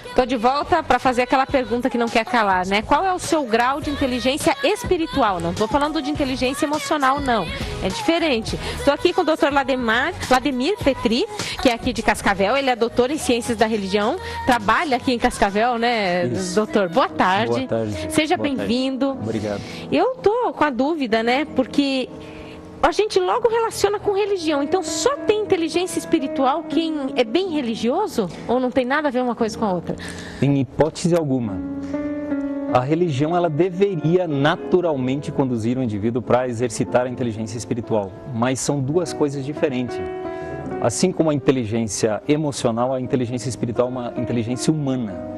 Estou de volta para fazer aquela pergunta que não quer calar, né? Qual é o seu grau de inteligência espiritual? Não estou falando de inteligência emocional, não. É diferente. Estou aqui com o Dr. Vladimir Petri, que é aqui de Cascavel. Ele é doutor em Ciências da Religião. Trabalha aqui em Cascavel, né, Isso. doutor? Boa tarde. Boa tarde. Seja bem-vindo. Obrigado. Eu estou com a dúvida, né? Porque a gente logo relaciona com religião. Então, só tem inteligência espiritual quem é bem religioso? Ou não tem nada a ver uma coisa com a outra? Em hipótese alguma, a religião ela deveria naturalmente conduzir o indivíduo para exercitar a inteligência espiritual. Mas são duas coisas diferentes. Assim como a inteligência emocional, a inteligência espiritual é uma inteligência humana.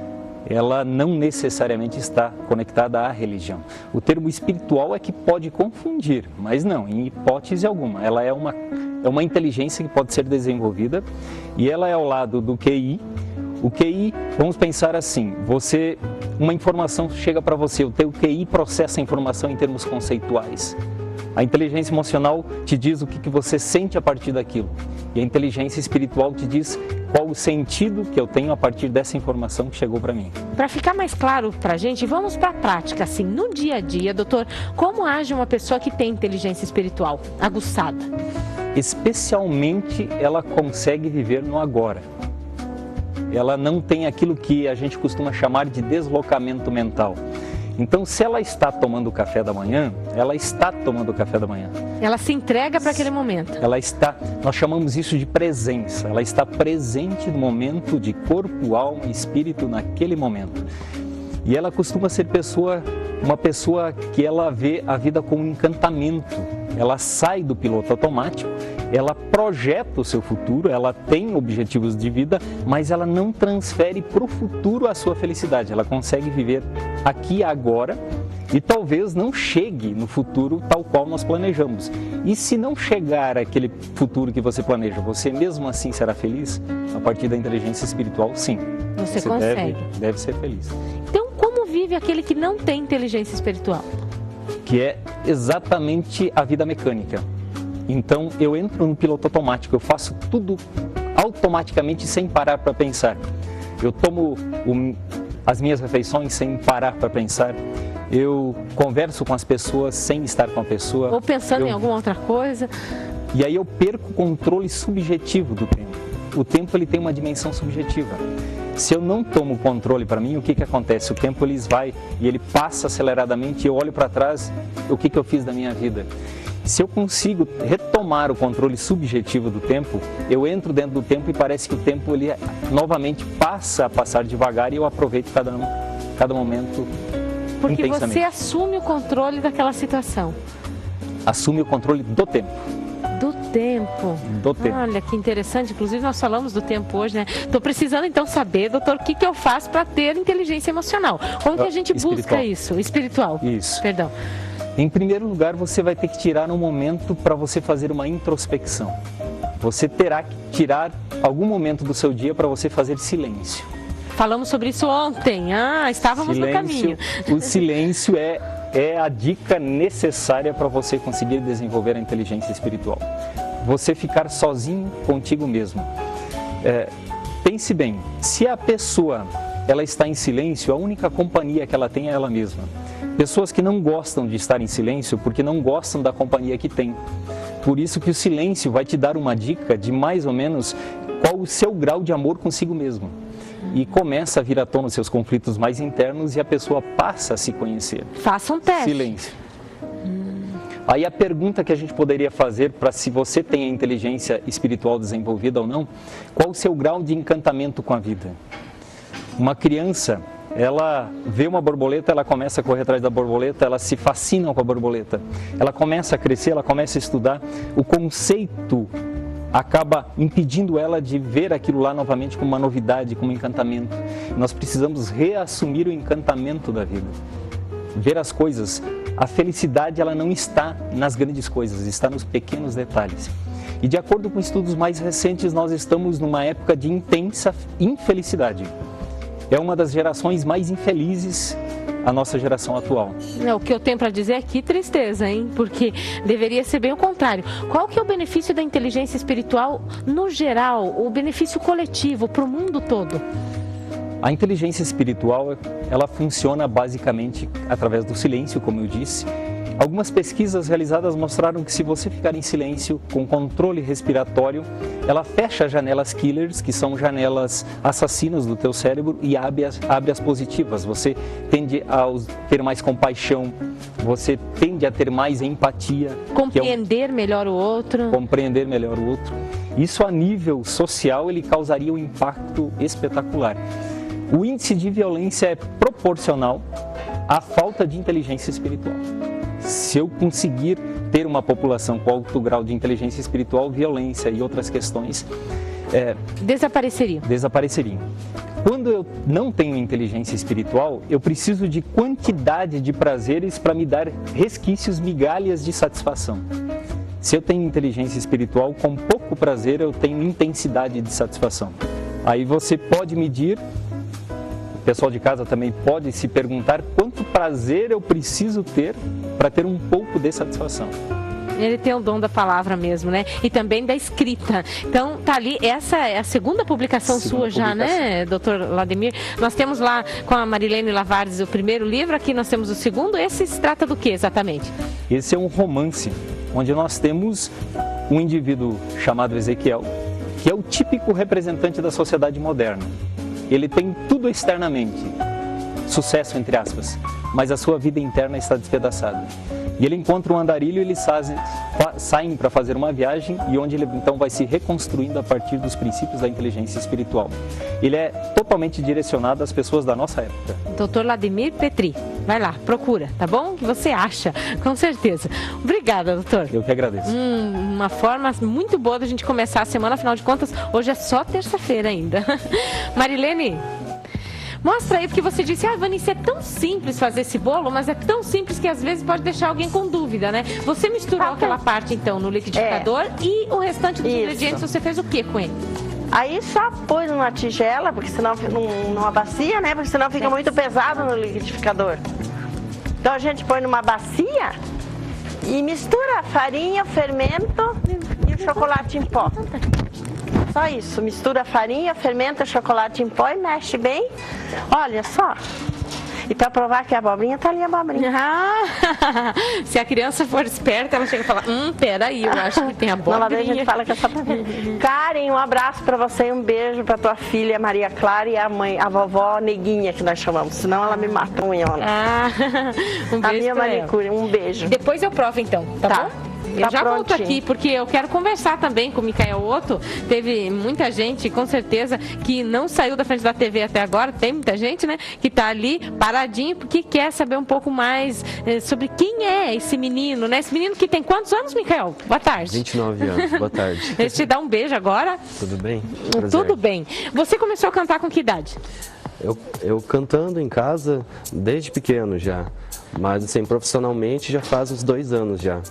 Ela não necessariamente está conectada à religião. O termo espiritual é que pode confundir, mas não, em hipótese alguma. Ela é uma inteligência que pode ser desenvolvida e ela é ao lado do QI. O QI, vamos pensar assim, uma informação chega para você, o teu QI processa a informação em termos conceituais. A inteligência emocional te diz o que você sente a partir daquilo. E a inteligência espiritual te diz qual o sentido que eu tenho a partir dessa informação que chegou para mim. Para ficar mais claro para a gente, vamos para a prática, assim, no dia a dia, doutor, como age uma pessoa que tem inteligência espiritual aguçada? Especialmente ela consegue viver no agora. Ela não tem aquilo que a gente costuma chamar de deslocamento mental. Então, se ela está tomando café da manhã, ela está tomando café da manhã. Ela se entrega para aquele momento. Nós chamamos isso de presença. Ela está presente no momento de corpo, alma e espírito naquele momento. E ela costuma ser uma pessoa que ela vê a vida com um encantamento. Ela sai do piloto automático, ela projeta o seu futuro, ela tem objetivos de vida, mas ela não transfere para o futuro a sua felicidade. Ela consegue viver aqui e agora e talvez não chegue no futuro tal qual nós planejamos. E se não chegar aquele futuro que você planeja, você mesmo assim será feliz? A partir da inteligência espiritual, sim. Você consegue. Deve ser feliz. Então, como vive aquele que não tem inteligência espiritual? Que é exatamente a vida mecânica. Então, eu entro no piloto automático, eu faço tudo automaticamente sem parar para pensar. Eu tomo as minhas refeições sem parar para pensar. Eu converso com as pessoas sem estar com a pessoa. Ou pensando em alguma outra coisa. E aí eu perco o controle subjetivo do tempo. O tempo ele tem uma dimensão subjetiva. Se eu não tomo o controle para mim, o que acontece? O tempo ele vai e ele passa aceleradamente e eu olho para trás, o que eu fiz da minha vida? Se eu consigo retomar o controle subjetivo do tempo, eu entro dentro do tempo e parece que o tempo ele novamente passa a passar devagar e eu aproveito cada momento porque intensamente. Você assume o controle daquela situação. Assume o controle do tempo. Do tempo. Do tempo. Olha, que interessante. Inclusive, nós falamos do tempo hoje, né? Estou precisando, então, saber, doutor, o que eu faço para ter inteligência emocional? Como que a gente busca isso? Espiritual. Isso. Perdão. Em primeiro lugar, você vai ter que tirar um momento para você fazer uma introspecção. Você terá que tirar algum momento do seu dia para você fazer silêncio. Falamos sobre isso ontem. Estávamos no caminho. O silêncio é a dica necessária para você conseguir desenvolver a inteligência espiritual. Você ficar sozinho contigo mesmo. Pense bem, se a pessoa ela está em silêncio, a única companhia que ela tem é ela mesma. Pessoas que não gostam de estar em silêncio porque não gostam da companhia que tem. Por isso que o silêncio vai te dar uma dica de mais ou menos qual o seu grau de amor consigo mesmo. E começa a vir à tona os seus conflitos mais internos e a pessoa passa a se conhecer. Faça um teste. Silêncio. Aí a pergunta que a gente poderia fazer para se você tem a inteligência espiritual desenvolvida ou não, qual o seu grau de encantamento com a vida? Uma criança, ela vê uma borboleta, ela começa a correr atrás da borboleta, ela se fascina com a borboleta. Ela começa a crescer, ela começa a estudar. O conceito acaba impedindo ela de ver aquilo lá novamente como uma novidade, como um encantamento. Nós precisamos reassumir o encantamento da vida. Ver as coisas. A felicidade ela não está nas grandes coisas, está nos pequenos detalhes. E de acordo com estudos mais recentes, nós estamos numa época de intensa infelicidade. É uma das gerações mais infelizes a nossa geração atual. O que eu tenho para dizer é que tristeza, hein? Porque deveria ser bem o contrário. Qual que é o benefício da inteligência espiritual no geral, o benefício coletivo para o mundo todo? A inteligência espiritual, ela funciona basicamente através do silêncio, como eu disse. Algumas pesquisas realizadas mostraram que se você ficar em silêncio, com controle respiratório, ela fecha as janelas killers, que são janelas assassinas do teu cérebro, e abre as positivas. Você tende a ter mais compaixão, você tende a ter mais empatia. Compreender melhor o outro. Compreender melhor o outro. Isso a nível social, ele causaria um impacto espetacular. O índice de violência é proporcional à falta de inteligência espiritual. Se eu conseguir ter uma população com alto grau de inteligência espiritual, violência e outras questões desapareceriam. Quando eu não tenho inteligência espiritual, eu preciso de quantidade de prazeres para me dar resquícios, migalhas de satisfação. Se eu tenho inteligência espiritual, com pouco prazer eu tenho intensidade de satisfação. Aí você pode medir. O pessoal de casa também pode se perguntar quanto prazer eu preciso ter para ter um pouco de satisfação. Ele tem o dom da palavra mesmo, né? E também da escrita. Então, tá ali, essa é a segunda publicação sua já, né, doutor Lademir? Nós temos lá com a Marilene Lavares o primeiro livro, aqui nós temos o segundo. Esse se trata do que exatamente? Esse é um romance, onde nós temos um indivíduo chamado Ezequiel, que é o típico representante da sociedade moderna. Ele tem tudo externamente, sucesso entre aspas, mas a sua vida interna está despedaçada. E ele encontra um andarilho e eles saem para fazer uma viagem e onde ele então vai se reconstruindo a partir dos princípios da inteligência espiritual. Ele é totalmente direcionado às pessoas da nossa época. Dr. Lademir Petri, vai lá, procura, tá bom? O que você acha, com certeza. Obrigada, doutor. Eu que agradeço. Uma forma muito boa da gente começar a semana, afinal de contas, hoje é só terça-feira ainda. Marilene, mostra aí, porque você disse, Vanice, é tão simples fazer esse bolo, mas é tão simples que às vezes pode deixar alguém com dúvida, né? Você misturou aquela parte, então, no liquidificador e o restante dos ingredientes, você fez o que com ele? Aí só pôs numa tigela, porque senão numa bacia, né? Porque senão fica muito pesado no liquidificador. Então a gente põe numa bacia e mistura a farinha, o fermento e o chocolate em pó. Só isso, mistura a farinha, fermenta, chocolate em pó e mexe bem. Olha só. E para provar que a abobrinha, tá ali a abobrinha. Se a criança for esperta, ela chega e fala, peraí, eu acho que tem abobrinha. Não, a gente fala que é só pra ver. Karen, um abraço para você e um beijo para tua filha Maria Clara e a mãe, a vovó Neguinha, que nós chamamos. Senão ela me mata um um beijo. A minha manicure, um beijo. Depois eu provo então, tá bom? Eu já volto aqui, porque eu quero conversar também com o Micael Otto. Teve muita gente, com certeza, que não saiu da frente da TV até agora. Tem muita gente, né, que está ali paradinho, porque quer saber um pouco mais sobre quem é esse menino, né? Esse menino que tem quantos anos, Micael? Boa tarde. 29 anos, boa tarde. Deixa eu te dar um beijo agora. Tudo bem? Prazer. Tudo bem. Você começou a cantar com que idade? Eu cantando em casa desde pequeno já, mas assim, profissionalmente já faz uns 2 anos já,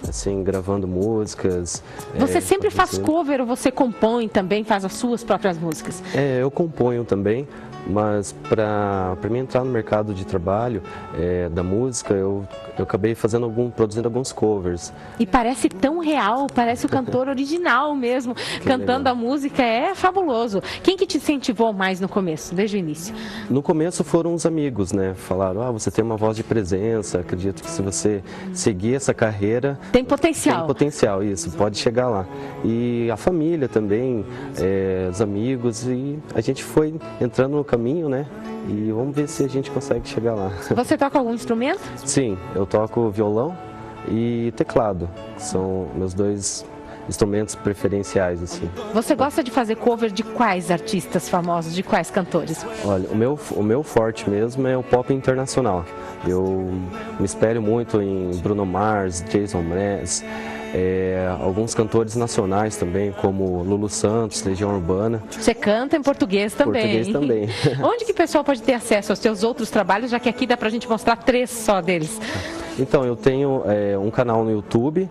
assim, gravando músicas. Você sempre faz cover ou você compõe também, faz as suas próprias músicas? Eu componho também, mas para mim entrar no mercado de trabalho da música, eu acabei produzindo alguns covers. E parece tão real, parece o cantor original mesmo, cantando legal. A música, é fabuloso. Quem que te incentivou mais no começo, desde o início? No começo foram os amigos, né? Falaram, você tem uma voz de presença, acredito que se você seguir essa carreira... Tem potencial. Tem potencial, isso, pode chegar lá. E a família também, os amigos, e a gente foi entrando no caminho, né? E vamos ver se a gente consegue chegar lá. Você toca algum instrumento? Sim, eu toco violão e teclado. São meus 2 instrumentos preferenciais, assim. Você gosta de fazer cover de quais artistas famosos, de quais cantores? Olha, o meu forte mesmo é o pop internacional. Eu me espelho muito em Bruno Mars, Jason Mraz, alguns cantores nacionais também, como Lulu Santos, Legião Urbana. Você canta em português também. Português também. Onde que o pessoal pode ter acesso aos seus outros trabalhos, já que aqui dá pra gente mostrar 3 só deles? Então, eu tenho um canal no YouTube,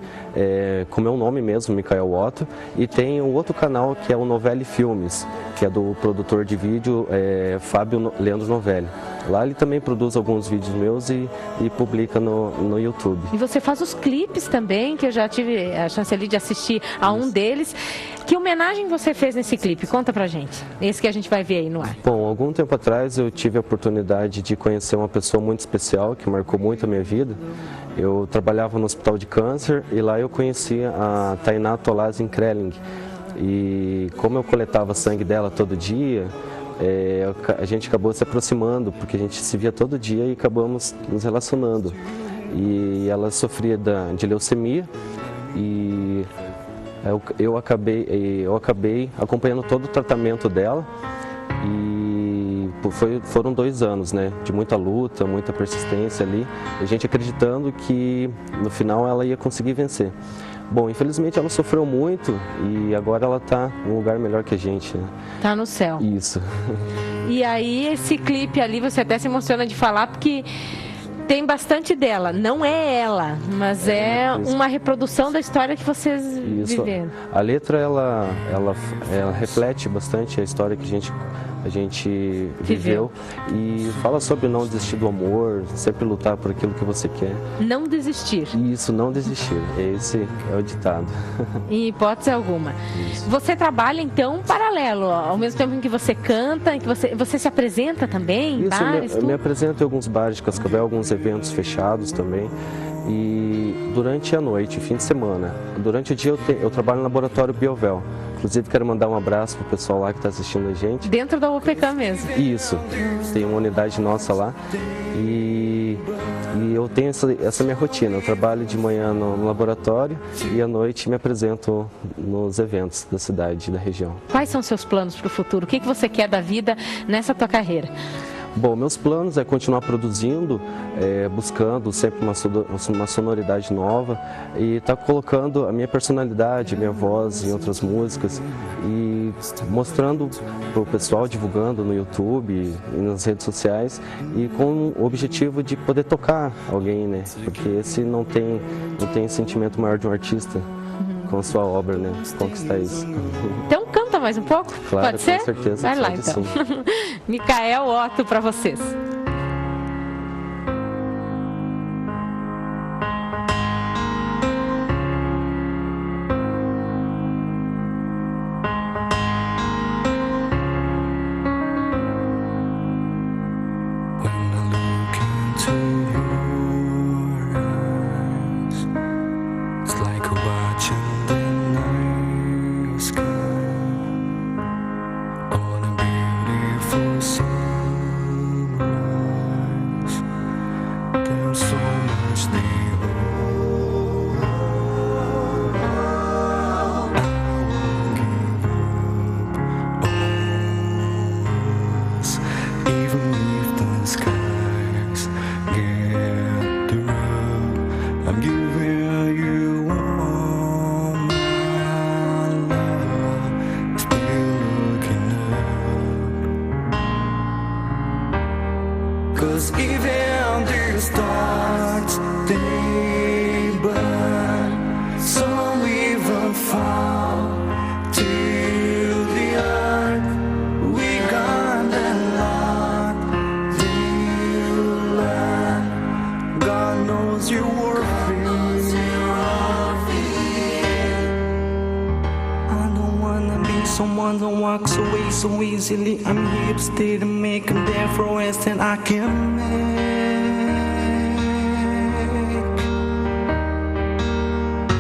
com meu nome mesmo, Micael Otto, e tenho outro canal que é o Novelli Filmes, que é do produtor de vídeo Fábio Leandro Novelli. Lá ele também produz alguns vídeos meus e publica no YouTube. E você faz os clipes também, que eu já tive a chance ali de assistir a um deles. Que homenagem você fez nesse clipe? Conta pra gente. Esse que a gente vai ver aí no ar. Bom, algum tempo atrás eu tive a oportunidade de conhecer uma pessoa muito especial, que marcou muito a minha vida. Eu trabalhava no Hospital de Câncer e lá eu conheci a Tainá Tolazin Krelling. E como eu coletava sangue dela todo dia, a gente acabou se aproximando, porque a gente se via todo dia e acabamos nos relacionando. E ela sofria de leucemia e eu acabei acompanhando todo o tratamento dela e foram 2 anos, né, de muita luta, muita persistência ali, a gente acreditando que no final ela ia conseguir vencer. Bom, infelizmente ela sofreu muito e agora ela está num lugar melhor que a gente, né? Tá no céu. Isso. E aí esse clipe ali, você até se emociona de falar, porque tem bastante dela. Não é ela, mas é uma reprodução da história que vocês viveram. A letra, ela reflete bastante a história que a gente viveu e fala sobre não desistir do amor, sempre lutar por aquilo que você quer. Não desistir. Isso, não desistir. Esse é o ditado. Em hipótese alguma. Isso. Você trabalha, então, paralelo, ao mesmo tempo em que você canta, em que você se apresenta também em bares? Eu me apresento em alguns bares de Cascavel, alguns eventos fechados também. E durante a noite, fim de semana, durante o dia eu trabalho no laboratório Biovel. Inclusive quero mandar um abraço pro pessoal lá que está assistindo a gente. Dentro da UPK mesmo? Isso, tem uma unidade nossa lá e eu tenho essa minha rotina. Eu trabalho de manhã no laboratório e à noite me apresento nos eventos da cidade, da região. Quais são seus planos para o futuro? O que você quer da vida nessa tua carreira? Bom, meus planos é continuar produzindo, buscando sempre uma sonoridade nova e estar colocando a minha personalidade, a minha voz em outras músicas e mostrando para o pessoal, divulgando no YouTube e nas redes sociais e com o objetivo de poder tocar alguém, né? Porque esse não tem sentimento maior de um artista com a sua obra, né? Conquistar isso. Então canta mais um pouco? Claro, pode ser? Com certeza. Vai lá então. Micael Otto para vocês. Cause even the stars, they burn, some even fall to the earth. We got a lot to learn. God knows you're worth it. I don't wanna be someone that walks away so easily. I'm here to stay to make a difference that I can make.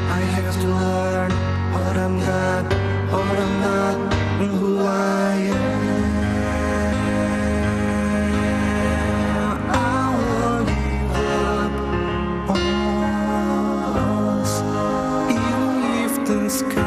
I have to learn what I'm not, and who I am. I won't give up on us, even if the sky